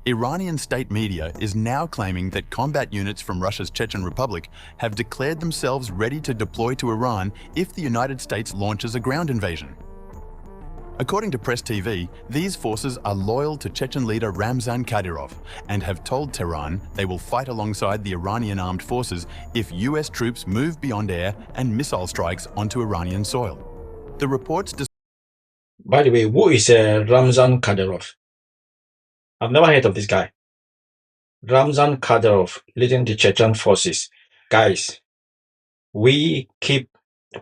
Iranian state media is now claiming that combat units from Russia's Chechen Republic have declared themselves ready to deploy to Iran if the United States launches a ground invasion. According to Press TV, these forces are loyal to Chechen leader Ramzan Kadyrov and have told Tehran they will fight alongside the Iranian armed forces if US troops move beyond air and missile strikes onto Iranian soil. The reports. By the way, who is Ramzan Kadyrov? I've never heard of this guy. Ramzan Kadyrov leading the Chechen forces. Guys, we keep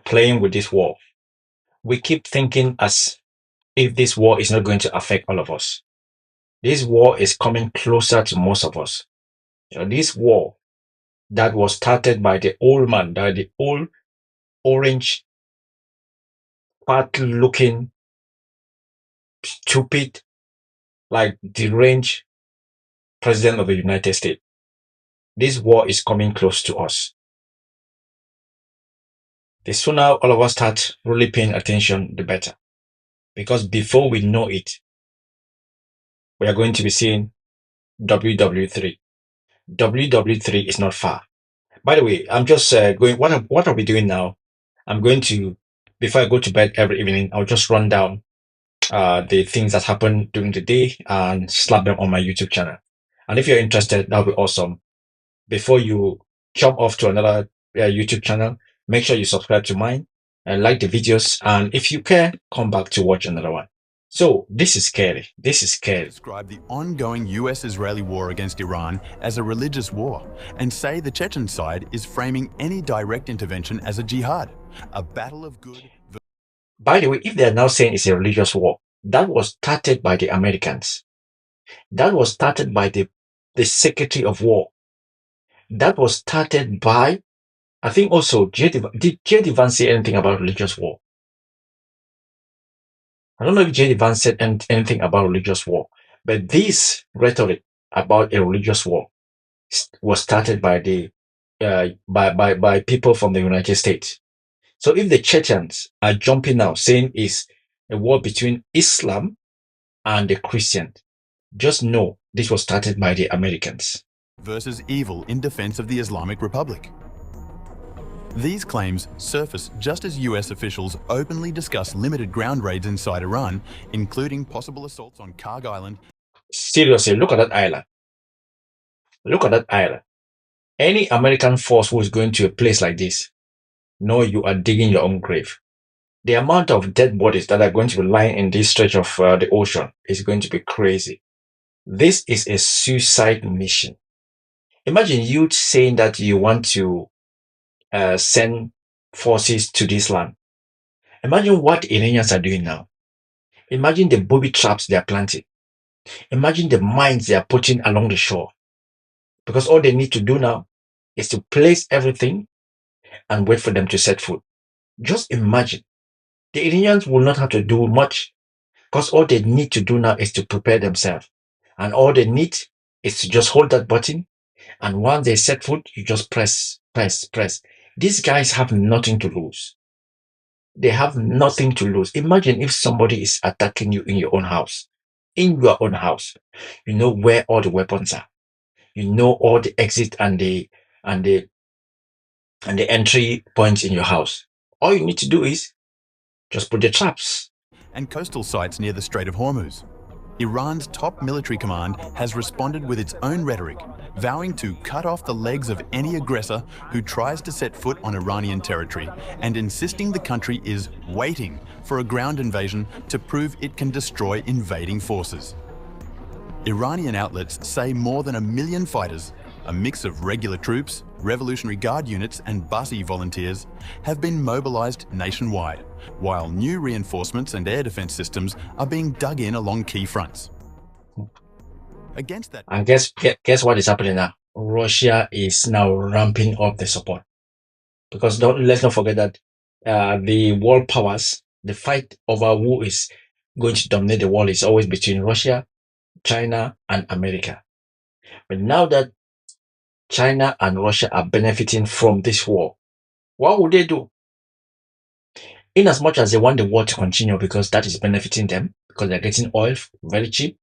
playing with this war. We keep thinking as if this war is not going to affect all of us. This war is coming closer to most of us. This war that was started by the old man, the old orange, fat-looking, stupid, like deranged president of the United States. This war is coming close to us. The sooner all of us start really paying attention, the better. Because before we know it, we are going to be seeing WW3. WW3 is not far. By the way, I'm just going, what are we doing now? I'm going to, before I go to bed every evening, I'll just run down the things that happen during the day and slap them on my YouTube channel. And if you're interested, that'll be awesome. Before you jump off to another YouTube channel, make sure you subscribe to mine and like the videos. And if you care, come back to watch another one. So this is scary. This is scary. Describe the ongoing US-Israeli war against Iran as a religious war and say the Chechen side is framing any direct intervention as a jihad, a battle of good. By the way, if they are now saying it's a religious war, that was started by the Americans. That was started by the Secretary of War. That was started by, I think also, did J.D. Vance say anything about religious war? I don't know if J.D. Vance said anything about religious war, but this rhetoric about a religious war was started by the by people from the United States. So if the Chechens are jumping now, saying it's a war between Islam and the Christians, just know this was started by the Americans. Versus evil in defense of the Islamic Republic. These claims surface just as US officials openly discuss limited ground raids inside Iran, including possible assaults on Karg Island. Seriously, look at that island. Look at that island. Any American force who is going to a place like this, know you are digging your own grave. The amount of dead bodies that are going to be lying in this stretch of the ocean is going to be crazy. This is a suicide mission. Imagine you saying that you want to send forces to this land. Imagine what Iranians are doing now. Imagine the booby traps they are planting. Imagine the mines they are putting along the shore. Because all they need to do now is to place everything and wait for them to set foot. Just imagine. The Iranians will not have to do much because all they need to do now is to prepare themselves. And all they need is to just hold that button. And once they set foot, you just press, press, press. These guys have nothing to lose. They have nothing to lose. Imagine if somebody is attacking you in your own house. In your own house. You know where all the weapons are. You know all the exit and the entry points in your house. All you need to do is just put the traps. And coastal sites near the Strait of Hormuz. Iran's top military command has responded with its own rhetoric, vowing to cut off the legs of any aggressor who tries to set foot on Iranian territory and insisting the country is waiting for a ground invasion to prove it can destroy invading forces. Iranian outlets say more than 1 million fighters, a mix of regular troops, Revolutionary Guard units and Basi volunteers, have been mobilized nationwide, while new reinforcements and air defense systems are being dug in along key fronts. Against that, and guess what is happening now? Russia is now ramping up the support. Because let's not forget that the world powers, the fight over who is going to dominate the world is always between Russia, China, and America. But now that China and Russia are benefiting from this war, what would they do? In as much as they want the war to continue because that is benefiting them, because they're getting oil very cheap,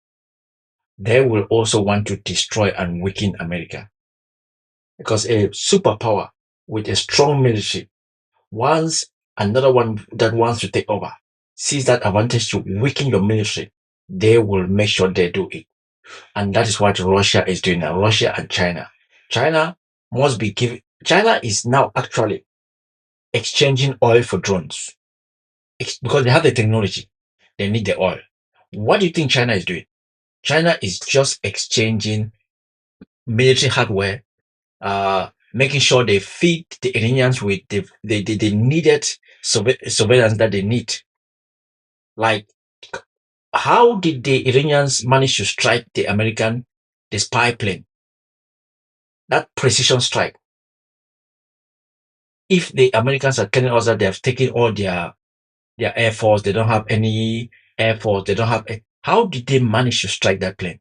they will also want to destroy and weaken America. Because a superpower with a strong military, once another one that wants to take over sees that advantage to weaken your military, they will make sure they do it. And that is what Russia is doing now. Russia and China. China must be given. China is now actually exchanging oil for drones because they have the technology. They need the oil. What do you think China is doing? China is just exchanging military hardware, making sure they feed the Iranians with the needed surveillance that they need. Like, how did the Iranians manage to strike the spy plane? That precision strike. If the Americans are telling us that they have taken all their air force, they don't have any air force, they don't have. How did they manage to strike that plane?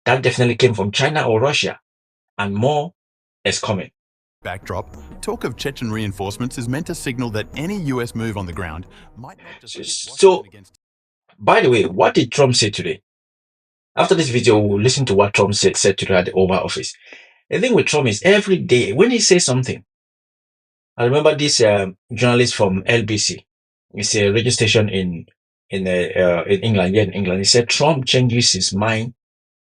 That definitely came from China or Russia, and more is coming. Backdrop, talk of Chechen reinforcements is meant to signal that any US move on the ground might not just pit So, Washington against. by the way, what did Trump say today? After this video, we'll listen to what Trump said today at the Oval Office. The thing with Trump is every day when he says something, I remember this journalist from LBC. It's a radio station in England. Yeah, in England, he said Trump changes his mind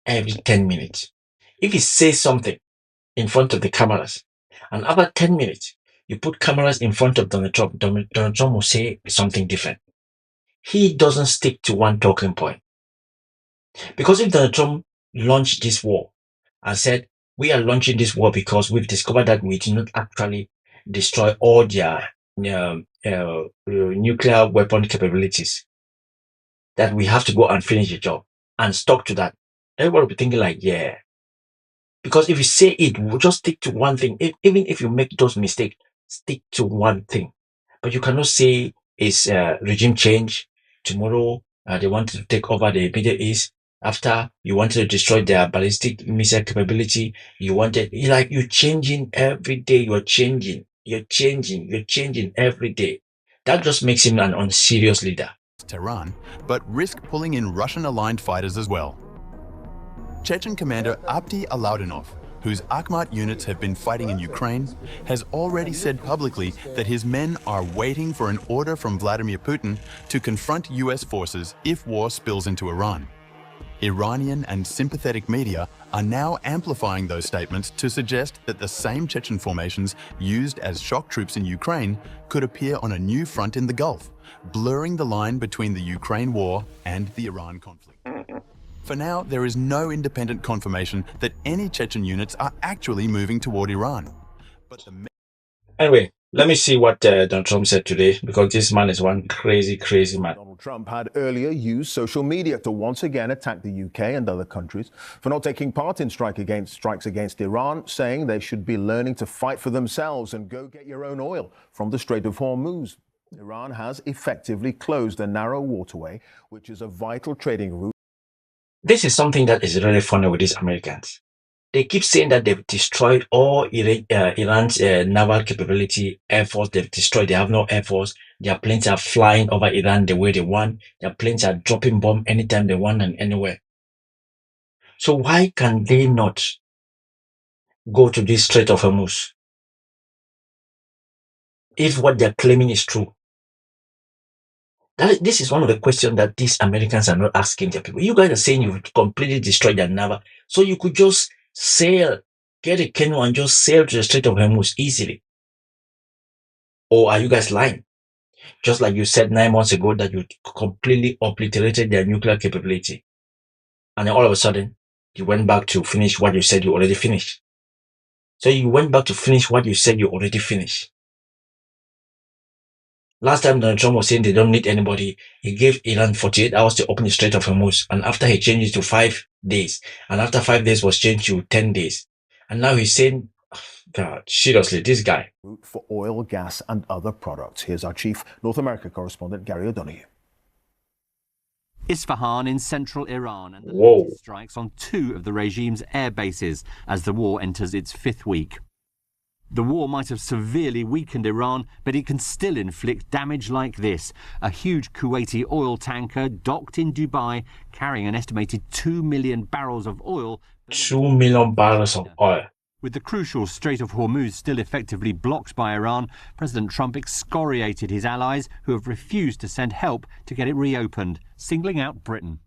every 10 minutes. If he says something in front of the cameras, and after 10 minutes, you put cameras in front of Donald Trump, Donald Trump will say something different. He doesn't stick to one talking point. Because if Donald Trump launched this war and said, we are launching this war because we've discovered that we did not actually destroy all their nuclear weapon capabilities, that we have to go and finish the job and stuck to that, everybody will be thinking like, yeah. Because if you say it, we'll just stick to one thing. Even if you make those mistakes, stick to one thing. But you cannot say it's regime change. Tomorrow, they want to take over the Middle East. After you wanted to destroy their ballistic missile capability, you're changing every day. You're changing every day. That just makes him an unserious leader. Tehran, but risk pulling in Russian-aligned fighters as well. Chechen commander Abdi Alaudinov, whose Akhmat units have been fighting in Ukraine, has already said publicly that his men are waiting for an order from Vladimir Putin to confront US forces if war spills into Iran. Iranian and sympathetic media are now amplifying those statements to suggest that the same Chechen formations used as shock troops in Ukraine could appear on a new front in the Gulf, blurring the line between the Ukraine war and the Iran conflict. For now, there is no independent confirmation that any Chechen units are actually moving toward Iran. But Anyway, let me see what Donald Trump said today, because this man is one crazy man. Donald Trump had earlier used social media to once again attack the UK and other countries for not taking part in strikes against Iran, saying they should be learning to fight for themselves and go get your own oil from the Strait of Hormuz. Iran has effectively closed the narrow waterway, which is a vital trading route. This is something that is really funny with these Americans. They keep saying that they've destroyed all Iran's naval capability, air force. They've destroyed. They have no air force. Their planes are flying over Iran the way they want. Their planes are dropping bombs anytime they want and anywhere. So why can they not go to this Strait of Hormuz if what they're claiming is true? This is one of the questions that these Americans are not asking their people. You guys are saying you've completely destroyed their naval, so you could just sail, get a canoe and just sail to the Strait of Hormuz easily. Or are you guys lying? Just like you said 9 months ago that you completely obliterated their nuclear capability. And then all of a sudden, you went back to finish what you said you already finished. So you went back to finish what you said you already finished. Last time Donald Trump was saying they don't need anybody, he gave Iran 48 hours to open the Strait of Hormuz. And after he changed it to 5 days. And after 5 days was changed to 10 days. And now he's saying, God, seriously, this guy. For oil, gas, and other products. Here's our chief North America correspondent, Gary O'Donoghue. Isfahan in central Iran and the Whoa. latest strikes on 2 of the regime's air bases as the war enters its 5th week. The war might have severely weakened Iran, but it can still inflict damage like this. A huge Kuwaiti oil tanker docked in Dubai, carrying an estimated 2 million barrels of oil. 2 million barrels of oil. With the crucial Strait of Hormuz still effectively blocked by Iran, President Trump excoriated his allies who have refused to send help to get it reopened, singling out Britain.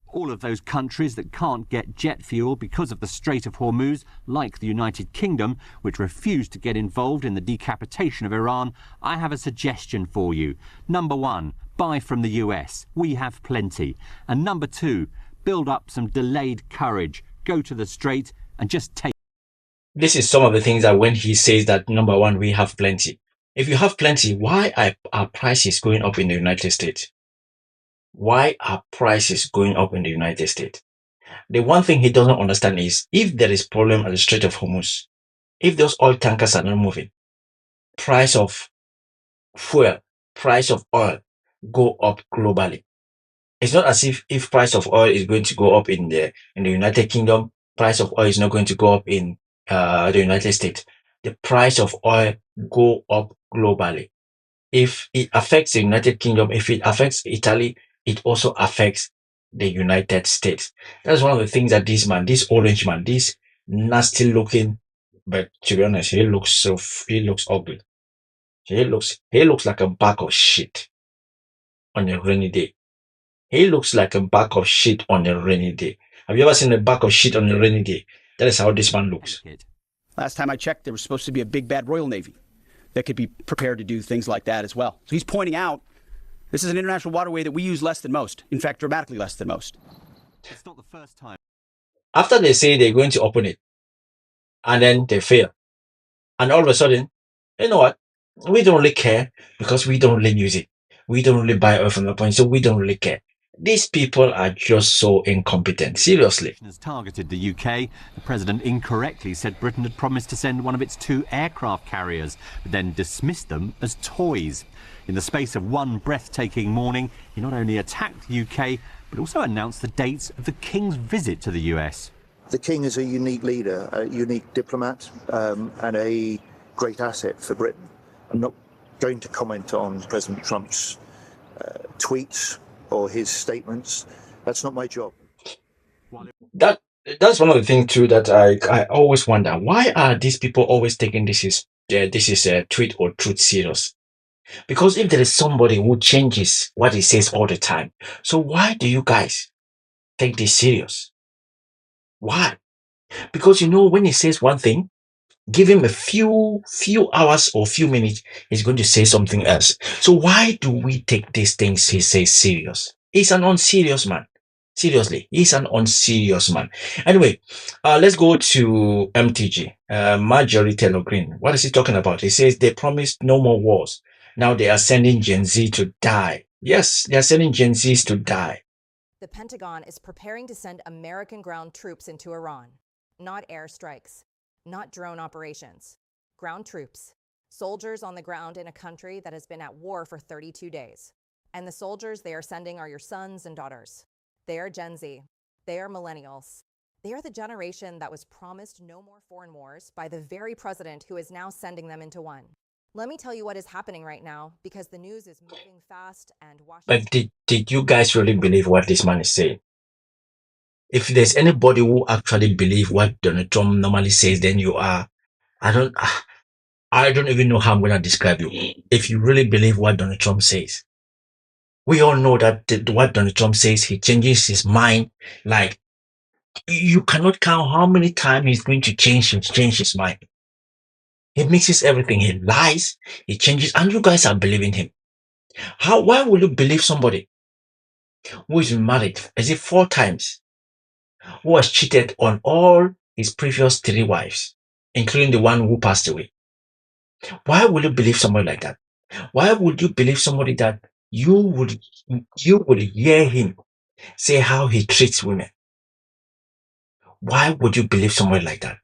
All of those countries that can't get jet fuel because of the Strait of Hormuz, like the United Kingdom, which refused to get involved in the decapitation of Iran, I have a suggestion for you. Number one, buy from the US. We have plenty. And number two, build up some delayed courage. Go to the Strait and just take. This is some of the things that when he says that, number one, we have plenty. If you have plenty, why are prices going up in the United States? Why are prices going up in the United States? The one thing he doesn't understand is if there is problem at the Strait of Hormuz, if those oil tankers are not moving, price of fuel, price of oil go up globally. It's not as if price of oil is going to go up in the United Kingdom, price of oil is not going to go up in the United States. The price of oil go up globally. If it affects the United Kingdom, if it affects Italy, it also affects the United States. That's one of the things that this orange man, this nasty looking, but to be honest, he looks ugly. He looks like a bag of shit on a rainy day. He looks like a bag of shit on a rainy day. Have you ever seen a bag of shit on a rainy day? That is how this man looks. Last time I checked, there was supposed to be a big bad Royal Navy that could be prepared to do things like that as well. So he's pointing out this is an international waterway that we use less than most. In fact, dramatically less than most. It's not the first time. After they say they're going to open it, and then they fail. And all of a sudden, you know what? We don't really care because we don't really use it. We don't really buy oil from the point, so we don't really care. These people are just so incompetent. Seriously. Has targeted the UK. The president incorrectly said Britain had promised to send one of its 2 aircraft carriers, but then dismissed them as toys. In the space of one breathtaking morning, he not only attacked the UK, but also announced the dates of the King's visit to the US. The King is a unique leader, a unique diplomat, and a great asset for Britain. I'm not going to comment on President Trump's tweets or his statements. That's not my job. That's one of the things too that I always wonder. Why are these people always taking this is a tweet or truth serious? Because if there is somebody who changes what he says all the time, so why do you guys take this serious? Why? Because when he says one thing, give him a few hours or few minutes, he's going to say something else. So why do we take these things he says serious? He's an unserious man. Seriously, he's an unserious man. Anyway, let's go to MTG, Marjorie Taylor Greene. What is he talking about? He says they promised no more wars. Now they are sending Gen Z to die. Yes, they are sending Gen Zs to die. The Pentagon is preparing to send American ground troops into Iran. Not airstrikes, not drone operations. Ground troops. Soldiers on the ground in a country that has been at war for 32 days. And the soldiers they are sending are your sons and daughters. They are Gen Z. They are millennials. They are the generation that was promised no more foreign wars by the very president who is now sending them into one. Let me tell you what is happening right now, because the news is moving fast and Washington... But did you guys really believe what this man is saying? If there's anybody who actually believe what Donald Trump normally says, then you are, I don't even know how I'm going to describe you. If you really believe what Donald Trump says. We all know that what Donald Trump says, he changes his mind. Like, you cannot count how many times he's going to change his mind. He mixes everything. He lies, he changes, and you guys are believing him. Why will you believe somebody who is married, is it 4 times, who has cheated on all his previous 3 wives, including the one who passed away? Why would you believe somebody like that? Why would you believe somebody that you would hear him say how he treats women? Why would you believe somebody like that?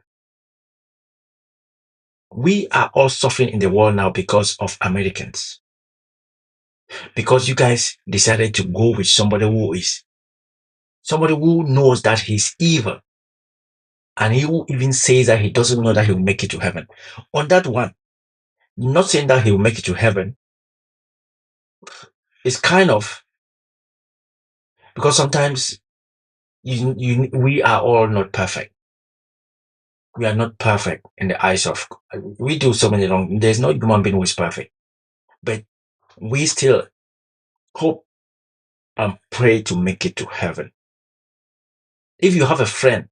We are all suffering in the world now because of Americans. Because you guys decided to go with somebody who knows that he's evil. And he will even says that he doesn't know that he'll make it to heaven. On that one, not saying that he'll make it to heaven, it's kind of, because sometimes we are all not perfect. We are not perfect in the eyes of, we do so many wrong. There's no human being who is perfect, but we still hope and pray to make it to heaven. If you have a friend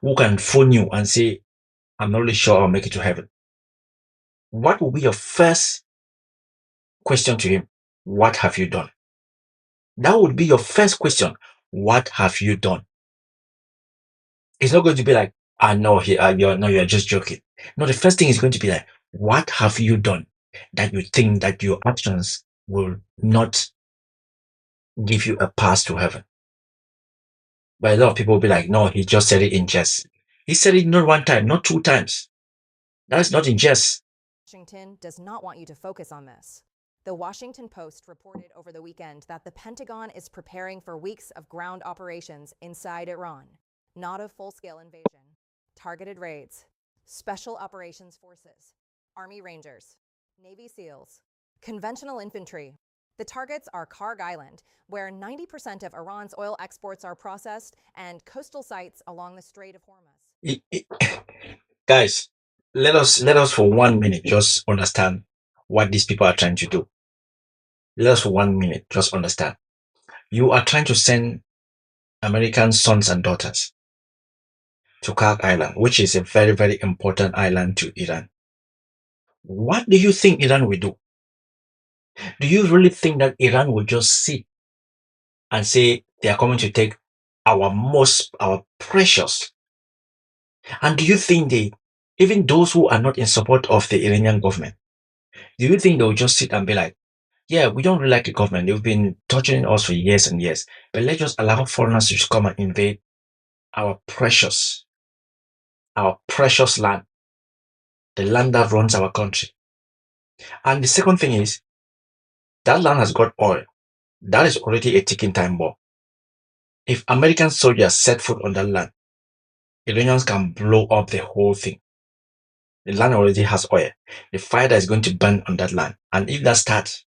who can phone you and say, I'm not really sure I'll make it to heaven, what will be your first question to him? What have you done? That would be your first question. What have you done? It's not going to be like, no, you're just joking. No, the first thing is going to be like, what have you done that you think that your actions will not give you a pass to heaven? But a lot of people will be like, no, he just said it in jest. He said it not one time, not 2 times. That is not in jest. Washington does not want you to focus on this. The Washington Post reported over the weekend that the Pentagon is preparing for weeks of ground operations inside Iran, not a full-scale invasion, targeted raids, special operations forces, Army Rangers, Navy SEALs, conventional infantry. The targets are Karg Island, where 90% of Iran's oil exports are processed, and coastal sites along the Strait of Hormuz. Guys, let us for 1 minute just understand what these people are trying to do. Let us for 1 minute just understand. You are trying to send American sons and daughters to Karg Island, which is a very, very important island to Iran. What do you think Iran will do? Do you really think that Iran will just sit and say they are coming to take our precious? And do you think even those who are not in support of the Iranian government, do you think they'll just sit and be like, yeah, we don't really like the government. They've been torturing us for years and years, but let's just allow foreigners to come and invade our precious land, the land that runs our country. And the second thing is, that land has got oil. That is already a ticking time bomb. If American soldiers set foot on that land, Iranians can blow up the whole thing. The land already has oil. The fire that is going to burn on that land. And if that starts,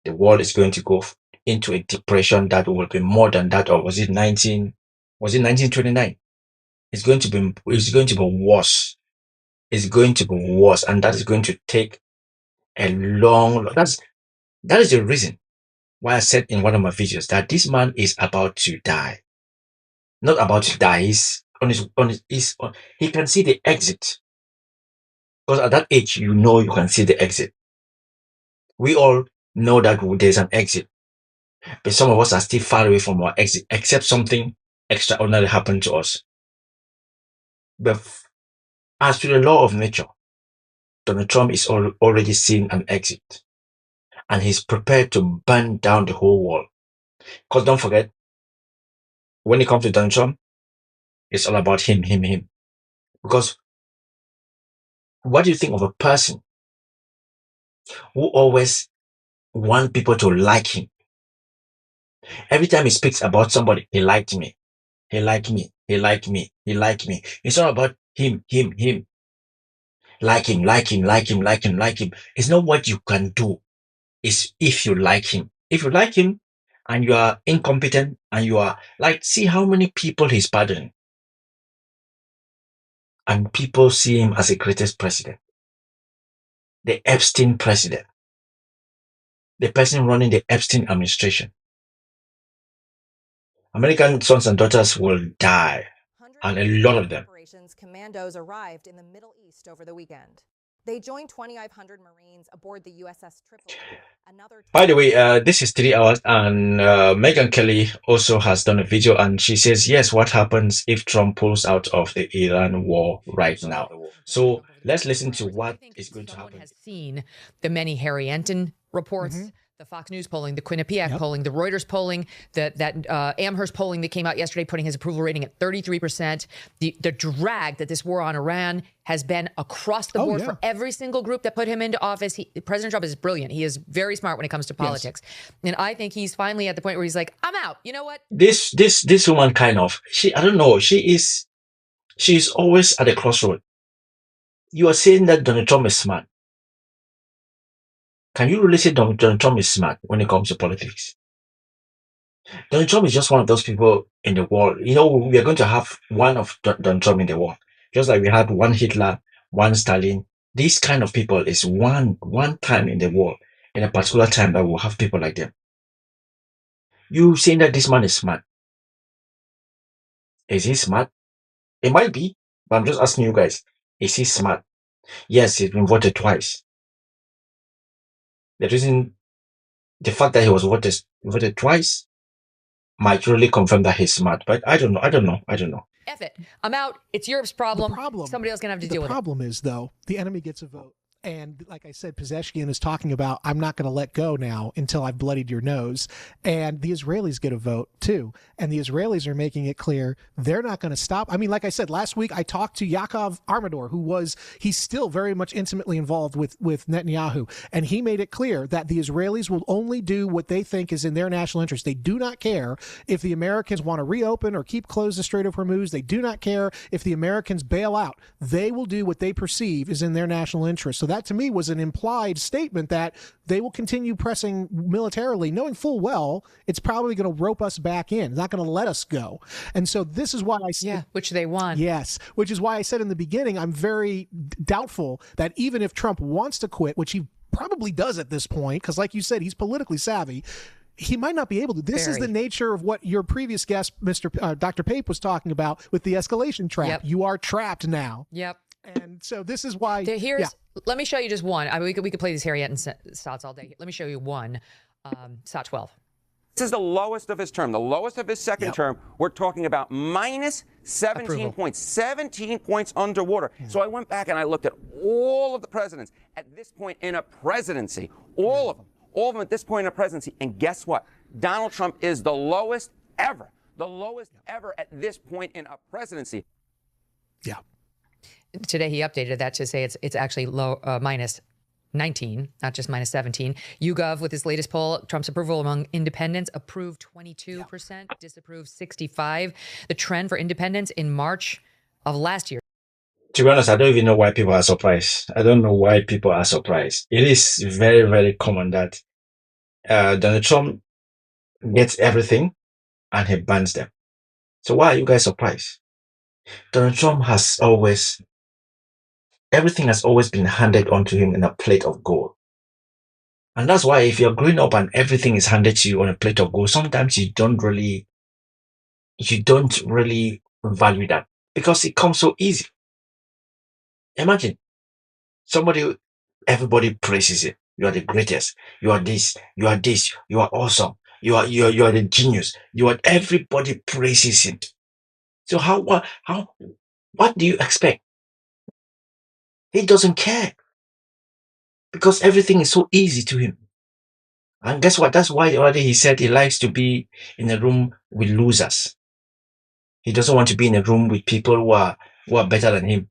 the world is going to go into a depression that will be more than that, or was it 1929? It's going to be worse. It's going to be worse, and that is going to take a long. That is the reason why I said in one of my videos that this man is about to die. Not about to die. He's he can see the exit. Because at that age, you can see the exit. We all know that there's an exit, but some of us are still far away from our exit, except something extraordinary happened to us. But as to the law of nature, Donald Trump is already seeing an exit, and he's prepared to burn down the whole world. Because don't forget, when it comes to Donald Trump, it's all about him. Because what do you think of a person who always wants people to like him? Every time he speaks about somebody, he liked me. He liked me. He liked me. He liked me. It's all about him. Like him. It's not what you can do. It's if you like him. If you like him and you are incompetent and you are like, see how many people he's pardoning. And people see him as the greatest president. The Epstein president. The person running the Epstein administration. American sons and daughters will die. And a lot of them. Operations commandos arrived in the Middle East over the weekend. They joined 2,500 Marines aboard the USS Tripoli. By the way, this is 3 hours, and Megyn Kelly also has done a video, and she says, yes, what happens if Trump pulls out of the Iran war right now? So let's listen to what is going to happen. Has seen the many Harry Enton reports, the Fox News polling, the Quinnipiac polling, the Reuters polling, that Amherst polling that came out yesterday, putting his approval rating at 33%. The drag that this war on Iran has been across the board for every single group that put him into office. President Trump is brilliant. He is very smart when it comes to politics. Yes. And I think he's finally at the point where he's like, I'm out. You know what? This woman I don't know. She She's always at the crossroad. You are saying that Donald Trump is smart. Can you really say Donald Trump is smart when it comes to politics? Donald Trump is just one of those people in the world. We are going to have one of Donald Trump in the world. Just like we had one Hitler, one Stalin. These kind of people is one time in the world, in a particular time that we'll have people like them. You saying that this man is smart. Is he smart? It might be, but I'm just asking you guys, is he smart? Yes, he's been voted twice. The fact that he was voted twice might really confirm that he's smart, but I don't know. F it. I'm out. It's Europe's problem. Somebody else going to have to deal with it. The problem is, though, the enemy gets a vote. And like I said, Pezeshkian is talking about, I'm not going to let go now until I've bloodied your nose. And the Israelis get a vote, too. And the Israelis are making it clear they're not going to stop. I mean, like I said, last week I talked to Yaakov Armador, he's still very much intimately involved with Netanyahu. And he made it clear that the Israelis will only do what they think is in their national interest. They do not care if the Americans want to reopen or keep closed the Strait of Hormuz. They do not care if the Americans bail out. They will do what they perceive is in their national interest. So that to me was an implied statement that they will continue pressing militarily, knowing full well it's probably going to rope us back in. It's not going to let us go. And so this is why I said, yeah, which they want. Yes, which is why I said in the beginning, I'm very doubtful that even if Trump wants to quit, which he probably does at this point, because like you said, he's politically savvy, he might not be able to. This is the nature of what your previous guest, Dr. Pape, was talking about with the escalation trap. Yep. You are trapped now. Yep. And so this is why. Let me show you just one. I mean, we could play these Harriet and Sots all day. Let me show you one. Sot 12. This is the lowest of his term, the lowest of his second term. We're talking about minus 17 points, 17 points underwater. So I went back and I looked at all of the presidents at this point in a presidency, all of them at this point in a presidency. And guess what? Donald Trump is the lowest ever at this point in a presidency. Yeah. Today he updated that to say it's actually low minus 19, not just minus 17. YouGov with his latest poll, Trump's approval among independents approved 22%, disapproved 65%. The trend for independents in March of last year. To be honest, I don't even know why people are surprised. I don't know why people are surprised. It is very, very common that Donald Trump gets everything and he bans them. So why are you guys surprised? Donald Trump everything has always been handed onto him in a plate of gold. And that's why if you're growing up and everything is handed to you on a plate of gold, sometimes you don't really value that because it comes so easy. Imagine everybody praises it. You are the greatest. You are this. You are this. You are awesome. You are the genius. Everybody praises it. So what do you expect? He doesn't care because everything is so easy to him. And guess what? That's why already he said he likes to be in a room with losers. He doesn't want to be in a room with people who are better than him.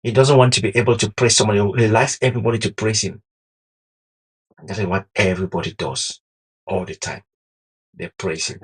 He doesn't want to be able to praise somebody. He likes everybody to praise him. And that is what everybody does all the time. They praise him.